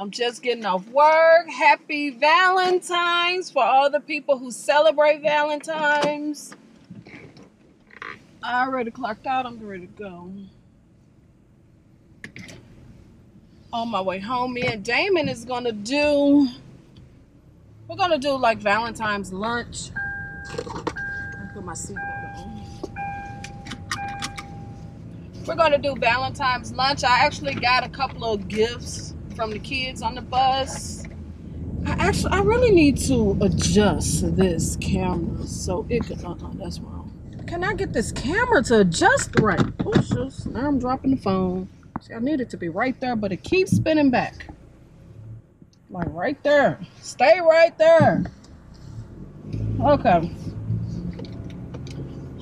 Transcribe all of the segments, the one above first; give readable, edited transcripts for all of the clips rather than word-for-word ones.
I'm just getting off work. Happy Valentine's for all the people who celebrate Valentine's. I already clocked out. I'm ready to go. On my way home, me and Damon is gonna do. We're gonna do like Valentine's lunch. I'll put my seatbelt on. We're gonna do Valentine's lunch. I actually got a couple of gifts from the kids on the bus. I really need to adjust this camera so it can. That's wrong. Can I get this camera to adjust right? Oh, shucks. Now I'm dropping the phone. See, I need it to be right there, but it keeps spinning back. Like right there. Stay right there. Okay.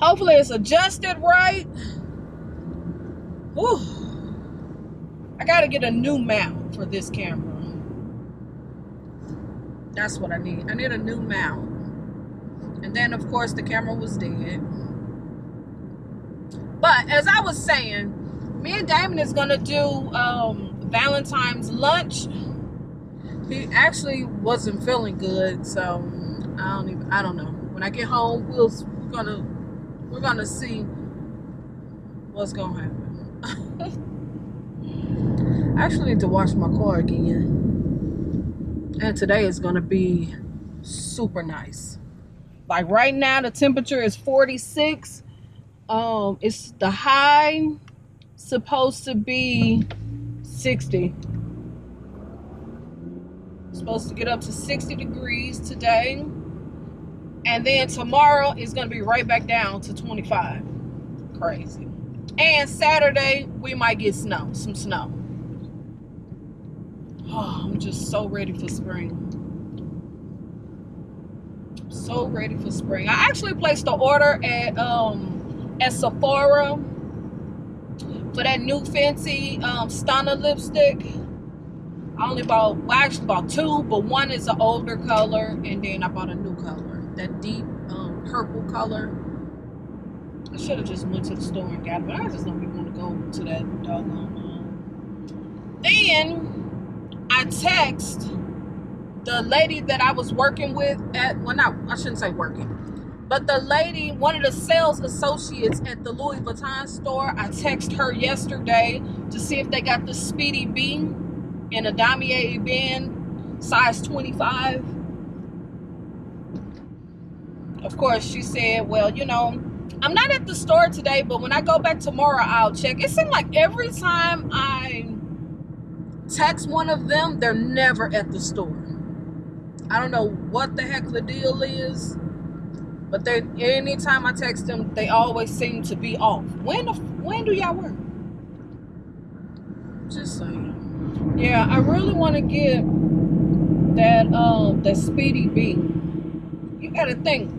Hopefully it's adjusted right. Whew. I gotta get a new mount for this camera. That's what I need. I need a new mount. And then of course the camera was dead. But as I was saying, me and Damon is gonna do Valentine's lunch. He actually wasn't feeling good, so I don't know. When I get home, we're gonna see what's gonna happen. I actually need to wash my car again. And today is gonna be super nice. Like right now, the temperature is 46. It's the high supposed to be 60. Supposed to get up to 60 degrees today. And then tomorrow is gonna be right back down to 25. Crazy. And Saturday, we might get some snow. Oh, I'm just so ready for spring. So ready for spring. I actually placed the order at Sephora for that new fancy Stunner lipstick. I only bought, well, I actually bought two, but one is an older color, and then I bought a new color, that deep purple color. I should have just went to the store and got it, but I just don't even want to go to that doggone. Then I text the lady that I was working with at, well, not, I shouldn't say working, but the lady, one of the sales associates at the Louis Vuitton store. I texted her yesterday to see if they got the Speedy B in a damier band, size 25. Of course, she said, well, you know, I'm not at the store today, but when I go back tomorrow, I'll check. It seemed like every time I text one of them, they're never at the store. I don't know what the heck the deal is, but anytime I text them, they always seem to be off. When do y'all work? Just saying. Yeah, I really want to get that Speedy B. You gotta think,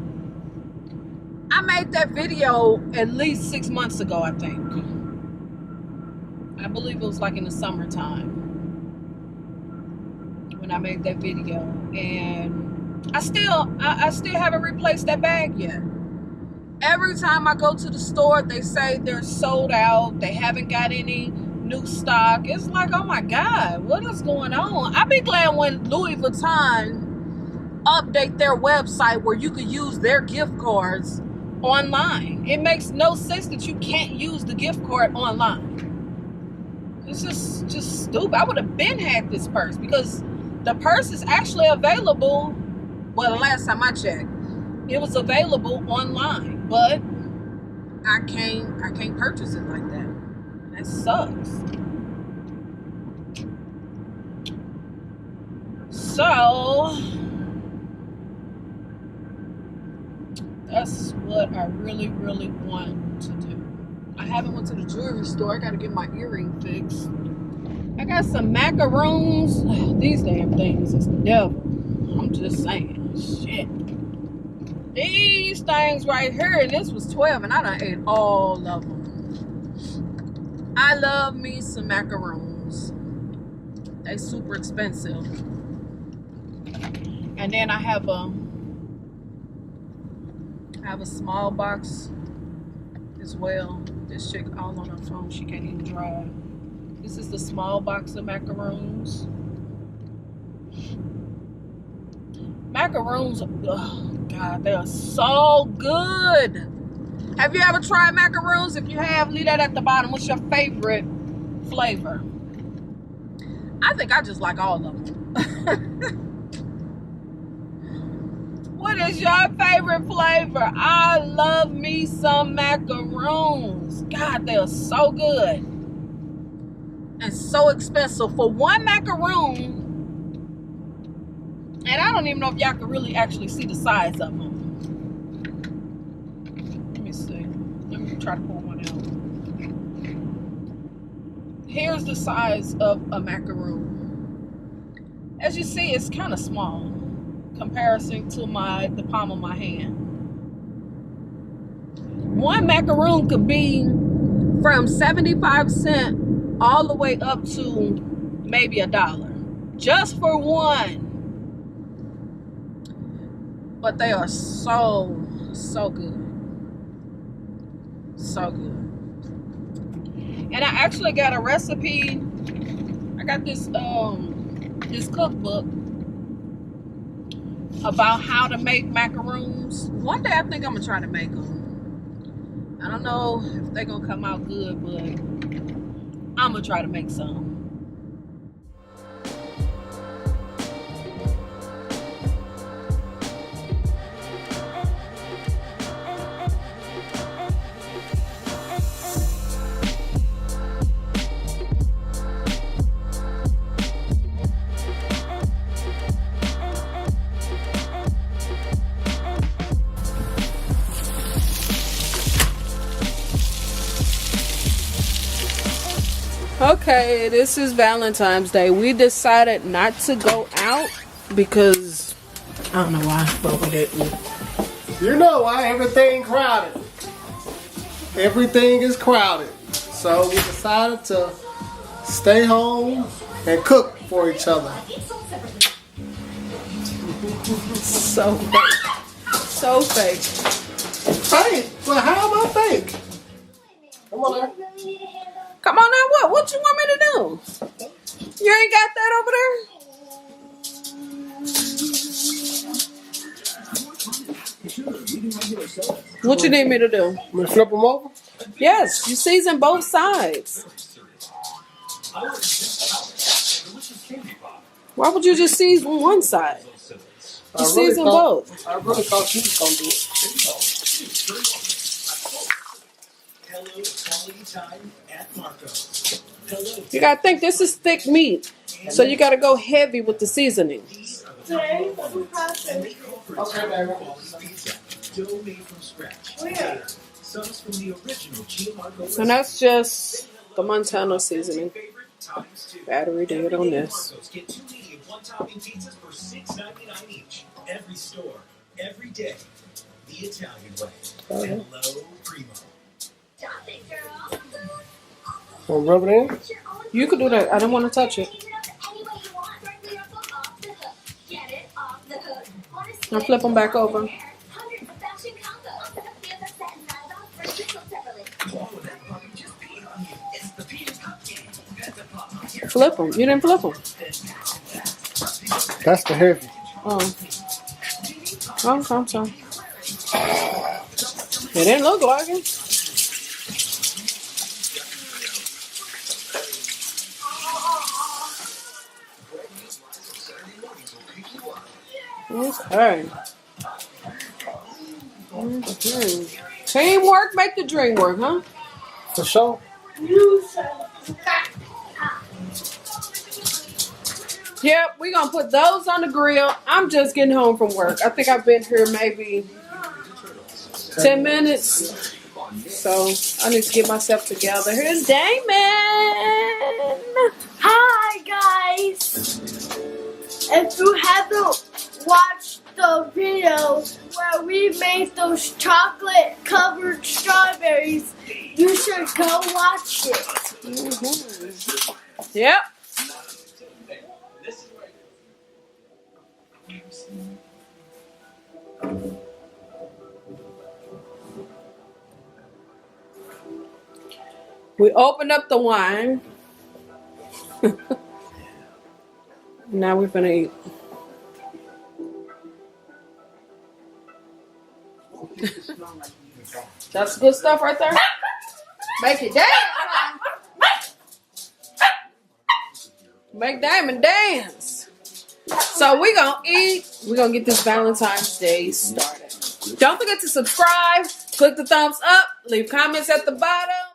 I made that video at least 6 months ago, I think. I believe it was like in the summertime when I made that video, and I still haven't replaced that bag yet. Every time I go to the store, they say they're sold out. They haven't got any new stock. It's like, oh my God, what is going on? I'd be glad when Louis Vuitton update their website where you could use their gift cards online. It makes no sense that you can't use the gift card online. It's just stupid. I would have been had this purse, because the purse is actually available. Well, the last time I checked, it was available online, but I can't purchase it like that. That sucks. So that's what I really, really want to do. I haven't went to the jewelry store. I got to get my earring fixed. I got some macaroons. These damn things is the devil. I'm just saying. Shit. These things right here, and this was 12, and I done ate all of them. I love me some macaroons. They super expensive. And then I have a small box as well. This chick all on her phone, she can't even drive. This is the small box of macaroons. macaroons, oh God, they are so good. Have you ever tried macaroons? If you have, leave that at the bottom. What's your favorite flavor? I think I just like all of them. What is your favorite flavor? I love me some macaroons. God, they are so good. And so expensive. For one macaroon, and I don't even know if y'all can really actually see the size of them. Let me see. Let me try to pull one out. Here's the size of a macaroon. As you see, it's kind of small comparison to the palm of my hand. One macaroon could be from 75 cents all the way up to maybe $1 just for one. But they are so good. So good. And I actually got a recipe. I got this this cookbook about how to make macaroons. One day I think I'm gonna try to make them. I don't know if they're gonna come out good, but I'm gonna try to make some. Okay, this is Valentine's Day. We decided not to go out because I don't know why, but we didn't. You know why? Everything crowded. Everything is crowded. So we decided to stay home and cook for each other. So fake. So fake. Fake? Well, how am I fake? Come on there. Come on now, what? What you want me to do? You ain't got that over there? What you need me to do? I'm gonna flip them over? Yes, you season both sides. Why would you just season one side? You season both. I really thought you was gonna do it. You gotta think this is thick meat, so you gotta go heavy with the seasoning. Okay, baby. And that's just the Montana seasoning. Battery dead on this. Get 2 medium one-topping pizzas for $6.99 each. Every store, every day. The Italian way. Hello, Primo. Want to rub it in? You could do that. I don't want to touch it. Now flip them back over. Flip them. You didn't flip them. That's the heavy. Oh. Oh, I'm sorry. It didn't look like it. Okay. Teamwork make the dream work, huh? For sure. Yep, we're going to put those on the grill. I'm just getting home from work. I think I've been here maybe 10 minutes. So I need to get myself together. Here's Damon. Hi, guys. If you haven't watched the video where we made those chocolate-covered strawberries, you should go watch it. Mm-hmm. Yep. We opened up the wine. Now we're gonna eat. That's good stuff right there. Make it dance. Make Diamond dance. So we're going to eat. We're going to get this Valentine's Day started. Don't forget to subscribe. Click the thumbs up. Leave comments at the bottom.